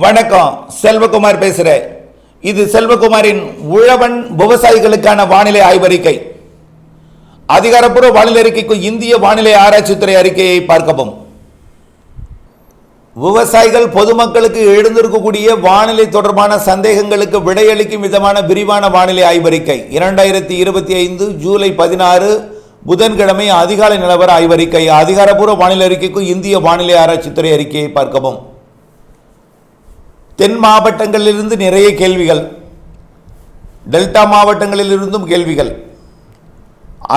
வணக்கம், செல்வகுமார் பேசுகிறேன். இது செல்வகுமாரின் உழவன் விவசாயிகளுக்கான வானிலை ஆய்வறிக்கை. அதிகாரப்பூர்வ வானிலை அறிக்கைக்கு இந்திய வானிலை ஆராய்ச்சித்துறை அறிக்கையை பார்க்கவும். விவசாயிகள் பொதுமக்களுக்கு எழுந்திருக்கக்கூடிய வானிலை தொடர்பான சந்தேகங்களுக்கு விடையளிக்கும் விதமான விரிவான வானிலை ஆய்வறிக்கை 2025 ஜூலை 16 புதன்கிழமை அதிகாலை நிலவர ஆய்வறிக்கை. அதிகாரப்பூர்வ வானிலை அறிக்கைக்கு இந்திய வானிலை ஆராய்ச்சித்துறை அறிக்கையை பார்க்கவும். தென் மாவட்டங்களிலிருந்து நிறைய கேள்விகள், டெல்டா மாவட்டங்களிலிருந்தும் கேள்விகள்.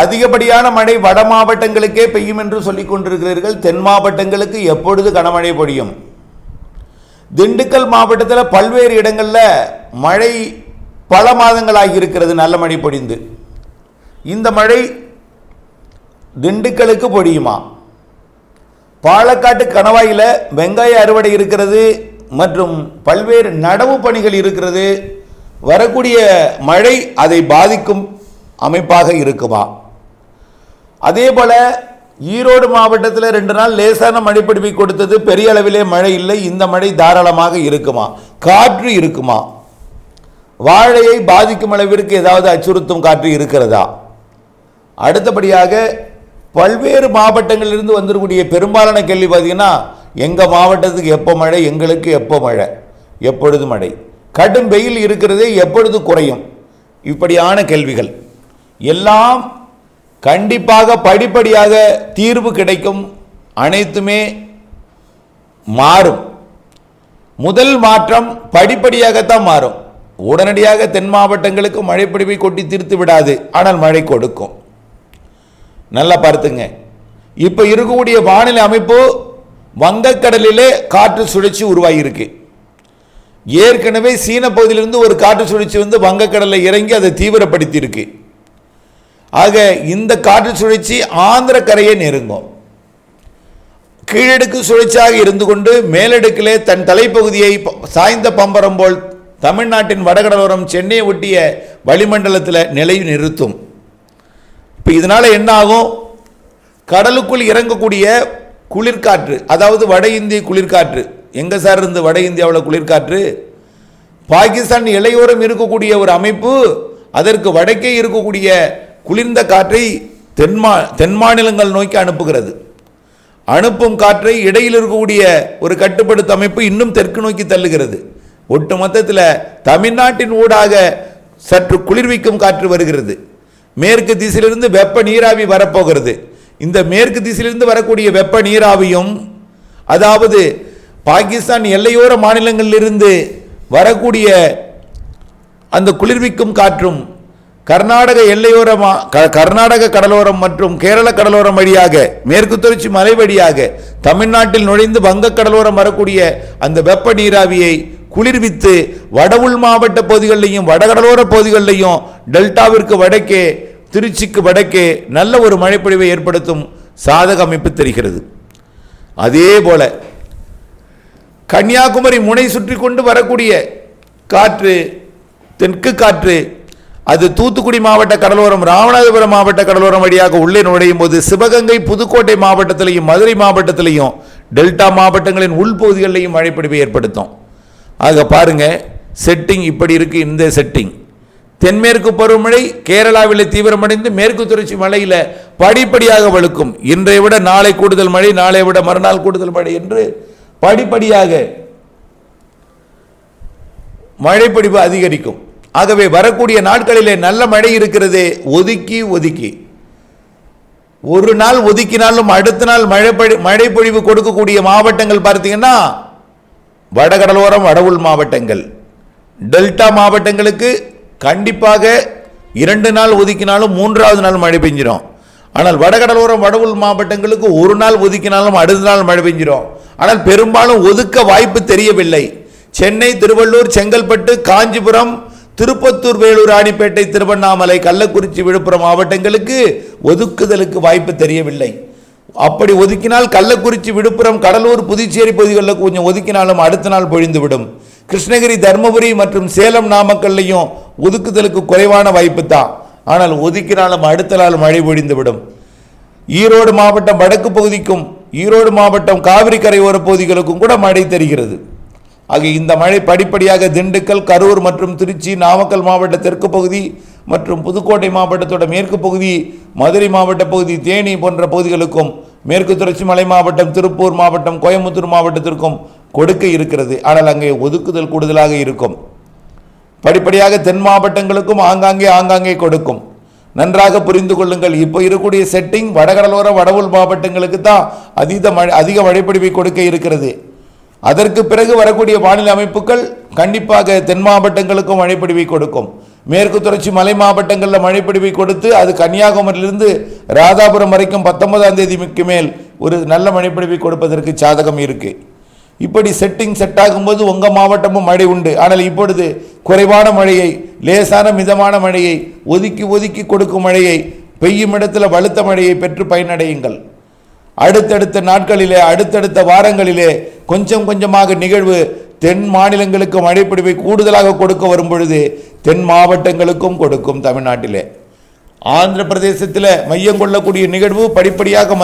அதிகப்படியான மழை வட மாவட்டங்களுக்கே பெய்யும் என்று சொல்லிக் கொண்டிருக்கிறீர்கள். தென் மாவட்டங்களுக்கு எப்பொழுது கனமழை பொழியும்? திண்டுக்கல் மாவட்டத்தில் பல்வேறு இடங்களில் மழை பல மாதங்களாகி இருக்கிறது, நல்ல மழை பொழிந்து. இந்த மழை திண்டுக்கலுக்கு பொழியுமா? பாலக்காட்டு கணவாயில் வெங்காய அறுவடை இருக்கிறது மற்றும் பல்வேறு நடவு பணிகள் இருக்கிறது. வரக்கூடிய மழை அதை பாதிக்கும் அமைப்பாக இருக்குமா? அதே போல ஈரோடு மாவட்டத்தில் 2 நாள் லேசான மழை பொழிவை கொடுத்தது, பெரிய அளவிலே மழை இல்லை. இந்த மழை தாராளமாக இருக்குமா? காற்று இருக்குமா? வாழையை பாதிக்கும் அளவிற்கு ஏதாவது அச்சுறுத்தும் காற்று இருக்கிறதா? அடுத்தபடியாக பல்வேறு மாவட்டங்களிலிருந்து வந்திருக்கக்கூடிய பெரும்பாலான கேள்வி பார்த்தீங்கன்னா, எங்கள் மாவட்டத்துக்கு எப்போ மழை, எங்களுக்கு எப்போ மழை, எப்பொழுது மழை, கடும் வெயில் இருக்கிறது, எப்பொழுது குறையும், இப்படியான கேள்விகள் எல்லாம் கண்டிப்பாக படிப்படியாக தீர்வு கிடைக்கும். அனைத்துமே மாறும். முதல் மாற்றம் படிப்படியாகத்தான் மாறும். உடனடியாக தென் மாவட்டங்களுக்கு மழை பொழிவை கொட்டி தீர்த்து விடாது, ஆனால் மழை கொடுக்கும். நல்லா பார்த்துங்க. இப்போ இருக்கக்கூடிய வானிலை அமைப்பு வங்கக்கடலிலே காற்று சுழற்சி உருவாகியிருக்கு. ஏற்கனவே சீன பகுதியிலிருந்து ஒரு காற்று சுழற்சி வந்து வங்கக்கடலில் இறங்கி அதை தீவிரப்படுத்தி இருக்கு. ஆக இந்த காற்று சுழற்சி ஆந்திர கரையை நெருங்கும். கீழடுக்கு சுழற்சியாக இருந்து கொண்டு மேலடுக்கிலே தன் தலைப்பகுதியை சாய்ந்த பம்பரம் போல் தமிழ்நாட்டின் வடகடலோரம் சென்னையை ஒட்டிய வளிமண்டலத்தில் நிலை நிறுத்தும். இப்போ இதனால என்ன ஆகும்? கடலுக்குள் இறங்கக்கூடிய குளிர்காற்று, அதாவது வட இந்திய குளிர்காற்று, எங்க சார் இருந்து வட இந்தியாவில் குளிர்காற்று, பாகிஸ்தான் இலையோரம் இருக்கக்கூடிய ஒரு அமைப்பு அதற்கு வடக்கே இருக்கக்கூடிய குளிர்ந்த காற்றை தென் மாநிலங்கள் நோக்கி அனுப்புகிறது. அனுப்பும் காற்றை இடையில் இருக்கக்கூடிய ஒரு கட்டுப்படுத்த அமைப்பு இன்னும் தெற்கு நோக்கி தள்ளுகிறது. ஒட்டு மொத்தத்தில் தமிழ்நாட்டின் ஊடாக சற்று குளிர்விக்கும் காற்று வருகிறது. மேற்கு திசையிலிருந்து வெப்ப நீராவி வரப்போகிறது. இந்த மேற்கு திசையிலிருந்து வரக்கூடிய வெப்ப நீராவியும், அதாவது பாகிஸ்தான் எல்லையோர மாநிலங்களிலிருந்து வரக்கூடிய அந்த குளிர்விக்கும் காற்றும் கர்நாடக எல்லையோர கர்நாடக கடலோரம் மற்றும் கேரள கடலோரம் வழியாக மேற்கு தொடர்ச்சி மலை வழியாக தமிழ்நாட்டில் நுழைந்து வங்க கடலோரம் வரக்கூடிய அந்த வெப்ப நீராவியை குளிர்வித்து வட உள் மாவட்ட பகுதிகளிலையும் வடகடலோர பகுதிகளிலையும் டெல்டாவிற்கு வடக்கே திருச்சிக்கு வடக்கே நல்ல ஒரு மழைப்பொழிவை ஏற்படுத்தும் சாதக அமைப்பு தெரிகிறது. அதே போல கன்னியாகுமரி முனை சுற்றி கொண்டு வரக்கூடிய காற்று, தெற்கு காற்று, அது தூத்துக்குடி மாவட்ட கடலோரம் ராமநாதபுரம் மாவட்ட கடலோரம் வழியாக உள்ளே நுழையும் போது சிவகங்கை புதுக்கோட்டை மாவட்டத்திலையும் மதுரை மாவட்டத்திலையும் டெல்டா மாவட்டங்களின் உள்பகுதிகளிலையும் மழைப்பொழிவை ஏற்படுத்தும். ஆக பாருங்க, செட்டிங் இப்படி இருக்கு. இந்த செட்டிங் தென்மேற்கு பருவமழை கேரளாவில் தீவிரமடைந்து மேற்கு தொடர்ச்சி மழையில் படிப்படியாக வலுக்கும். இன்றைய விட நாளை கூடுதல் மழை, நாளை விட மறுநாள் கூடுதல் மழை என்று படிப்படியாக மழைப்பொழிவு அதிகரிக்கும். ஆகவே வரக்கூடிய நாட்களிலே நல்ல மழை இருக்கிறது. ஒதுக்கி ஒதுக்கி ஒரு நாள் ஒதுக்கினாலும் அடுத்த நாள் மழைப்பொழிவு கொடுக்கக்கூடிய மாவட்டங்கள் பார்த்தீங்கன்னா வடகடலோரம் வட உள் மாவட்டங்கள். டெல்டா மாவட்டங்களுக்கு கண்டிப்பாக 2 நாள் ஒதுக்கினாலும் 3வது நாள் மழை பெஞ்சிடும். ஆனால் வடகடலோரம் வட உள் மாவட்டங்களுக்கு ஒரு நாள் ஒதுக்கினாலும் அடுத்த நாள் மழை பெஞ்சிடும். ஆனால் பெரும்பாலும் ஒதுக்க வாய்ப்பு தெரியவில்லை. சென்னை, திருவள்ளூர், செங்கல்பட்டு, காஞ்சிபுரம், திருப்பத்தூர், வேலூர், ராணிப்பேட்டை, திருவண்ணாமலை, கள்ளக்குறிச்சி, விழுப்புரம் மாவட்டங்களுக்கு ஒதுக்குதலுக்கு வாய்ப்பு தெரியவில்லை. அப்படி ஒதுக்கினால் கள்ளக்குறிச்சி, விழுப்புரம், கடலூர், புதுச்சேரி பகுதிகளில் கொஞ்சம் ஒதுக்கினாலும் அடுத்த நாள் பொழிந்துவிடும். கிருஷ்ணகிரி, தருமபுரி மற்றும் சேலம், நாமக்கல்லையும் ஒதுக்குதலுக்கு குறைவான வாய்ப்பு தான். ஆனால் ஒதுக்கினாலும் அடுத்த நாள் மழை பொழிந்துவிடும். ஈரோடு மாவட்டம் வடக்கு பகுதிக்கும் ஈரோடு மாவட்டம் காவிரி கரையோர பகுதிகளுக்கும் கூட மழை தெரிகிறது. ஆக இந்த மழை படிப்படியாக திண்டுக்கல், கரூர் மற்றும் திருச்சி, நாமக்கல் மாவட்ட தெற்கு பகுதி மற்றும் புதுக்கோட்டை மாவட்டத்தோட மேற்கு பகுதி, மதுரை மாவட்ட பகுதி, தேனி போன்ற பகுதிகளுக்கும், மேற்கு தொடர்ச்சி மலை மாவட்டம், திருப்பூர் மாவட்டம், கோயம்புத்தூர் மாவட்டத்திற்கும் கொடுக்க இருக்கிறது. ஆனால் அங்கே ஒதுக்குதல் கூடுதலாக இருக்கும். படிப்படியாக தென் மாவட்டங்களுக்கும் ஆங்காங்கே கொடுக்கும். நன்றாக புரிந்து கொள்ளுங்கள். இப்போ இருக்கக்கூடிய செட்டிங் வடகடலோர வடவுள் மாவட்டங்களுக்கு தான் அதிக மழைப்பொழிவை கொடுக்க இருக்கிறது. அதற்கு பிறகு வரக்கூடிய வானிலை அமைப்புகள் கண்டிப்பாக தென் மாவட்டங்களுக்கும் மழைப்பொழிவை கொடுக்கும். மேற்கு தொடர்ச்சி மலை மாவட்டங்களில் மழைப்பொழிவை கொடுத்து அது கன்னியாகுமரியிலிருந்து ராதாபுரம் வரைக்கும் 19ஆம் தேதிக்கு மேல் ஒரு நல்ல மழைப்பொழிவை கொடுப்பதற்கு சாதகம் இருக்கு. இப்படி செட் ஆகும்போது உங்கள் மாவட்டமும் மழை உண்டு. ஆனால் இப்பொழுது குறைவான மழையை, லேசான மிதமான மழையை, ஒதுக்கி கொடுக்கும் மழையை, பெய்யும் இடத்துல வலுத்த மழையை பெற்று பயனடையுங்கள். அடுத்தடுத்த நாட்களிலே, அடுத்தடுத்த வாரங்களிலே கொஞ்சமாக நிகழ்வு தென் மாநிலங்களுக்கு மழைப்பொழிவை கூடுதலாக கொடுக்க வரும் பொழுது தென் மாவட்டங்களுக்கும் கொடுக்கும். தமிழ்நாட்டிலே ஆந்திர பிரதேசத்தில் மையம் கொள்ளக்கூடிய நிகழ்வு படிப்படியாக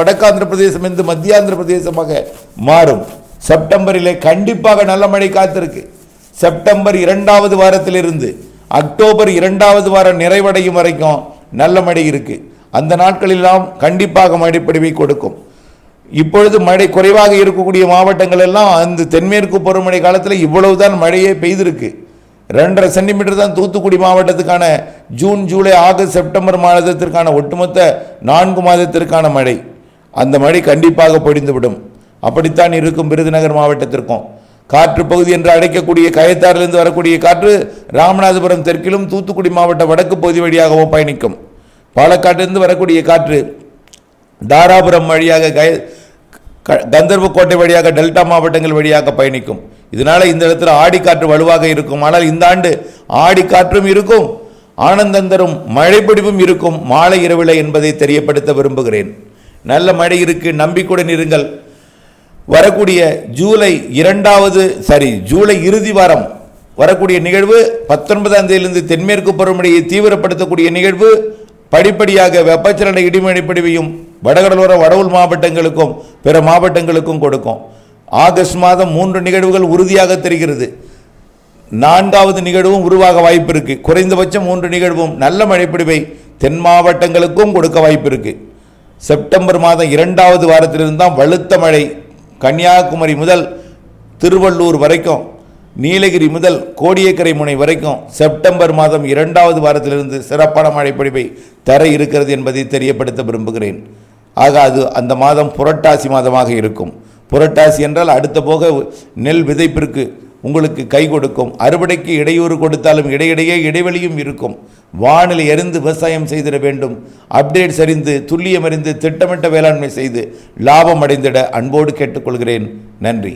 வடக்காந்திர பிரதேசம் என்று மத்தியாந்திர பிரதேசமாக மாறும். செப்டம்பரிலே கண்டிப்பாக நல்ல மழை காத்திருக்கு. செப்டம்பர் 2வது வாரத்திலிருந்து அக்டோபர் 2வது வாரம் நிறைவடையும் வரைக்கும் நல்ல மழை இருக்கு. அந்த நாட்களெல்லாம் கண்டிப்பாக மழைப்பொழிவை கொடுக்கும். இப்பொழுது மழை குறைவாக இருக்கக்கூடிய மாவட்டங்கள் எல்லாம் அந்த தென்மேற்கு பருவமழை காலத்தில் இவ்வளவுதான் மழையே பெய்திருக்கு. 2.5 சென்டிமீட்டர் தான் தூத்துக்குடி மாவட்டத்துக்கான ஜூன், ஜூலை, ஆகஸ்ட், செப்டம்பர் மாதத்திற்கான ஒட்டுமொத்த 4 மாதத்திற்கான மழை. அந்த மழை கண்டிப்பாக பொழிந்துவிடும். அப்படித்தான் இருக்கும் விருதுநகர் மாவட்டத்திற்கும். காற்று பகுதி என்று அழைக்கக்கூடிய கயத்தாறிலிருந்து வரக்கூடிய காற்று ராமநாதபுரம் தெற்கிலும் தூத்துக்குடி மாவட்ட வடக்கு பகுதி வழியாகவும் பயணிக்கும். பாலக்காட்டிலிருந்து வரக்கூடிய காற்று தாராபுரம் வழியாக கந்தர்வக்கோட்டை வழியாக டெல்டா மாவட்டங்கள் வழியாக பயணிக்கும். இதனால இந்த இடத்துல ஆடி காற்று வலுவாக இருக்கும். ஆனால் இந்த ஆண்டு ஆடி காற்றும் இருக்கும், ஆனந்தந்தரும் மழைப்பொழிவும் இருக்கும் மாலை இரவில என்பதை தெரியப்படுத்த விரும்புகிறேன். நல்ல மழை இருக்கு, நம்பிக்கையுடன் இருங்கள். வரக்கூடிய ஜூலை இறுதி வாரம் வரக்கூடிய நிகழ்வு 19ஆம் தேதியிலிருந்து தென்மேற்கு பருவமழையை தீவிரப்படுத்தக்கூடிய நிகழ்வு படிப்படியாக வெப்பச்சலன இடிமழைப்பொழிவையும் வடகடலோர வடவுள் மாவட்டங்களுக்கும் பிற மாவட்டங்களுக்கும் கொடுக்கும். ஆகஸ்ட் மாதம் 3 நிகழ்வுகள் உறுதியாக தெரிகிறது. 4வது நிகழ்வும் உருவாக வாய்ப்பு இருக்கு. குறைந்தபட்சம் 3 நிகழ்வும் நல்ல மழைப்பொழிவை தென் மாவட்டங்களுக்கும் கொடுக்க வாய்ப்பு இருக்கு. செப்டம்பர் மாதம் 2வது வாரத்திலிருந்து தான் வலுத்த மழை கன்னியாகுமரி முதல் திருவள்ளூர் வரைக்கும், நீலகிரி முதல் கோடியக்கரை முனை வரைக்கும் செப்டம்பர் மாதம் 2வது வாரத்திலிருந்து சிறப்பான மழைப்பொழிவை தர இருக்கிறது என்பதை தெரியப்படுத்த விரும்புகிறேன். ஆக அந்த மாதம் புரட்டாசி மாதமாக இருக்கும். புரட்டாசி என்றால் அடுத்த போக நெல் விதைப்பிற்கு உங்களுக்கு கை கொடுக்கும். அறுவடைக்கு இடையூறு கொடுத்தாலும் இடையிடையே இடைவெளியும் இருக்கும். வானிலை அறிந்து விவசாயம் செய்திட வேண்டும். அப்டேட்ஸ் அறிந்து, துல்லியம் அறிந்து, திட்டமிட்ட வேளாண்மை செய்து லாபம் அடைந்திட அன்போடு கேட்டுக்கொள்கிறேன். நன்றி.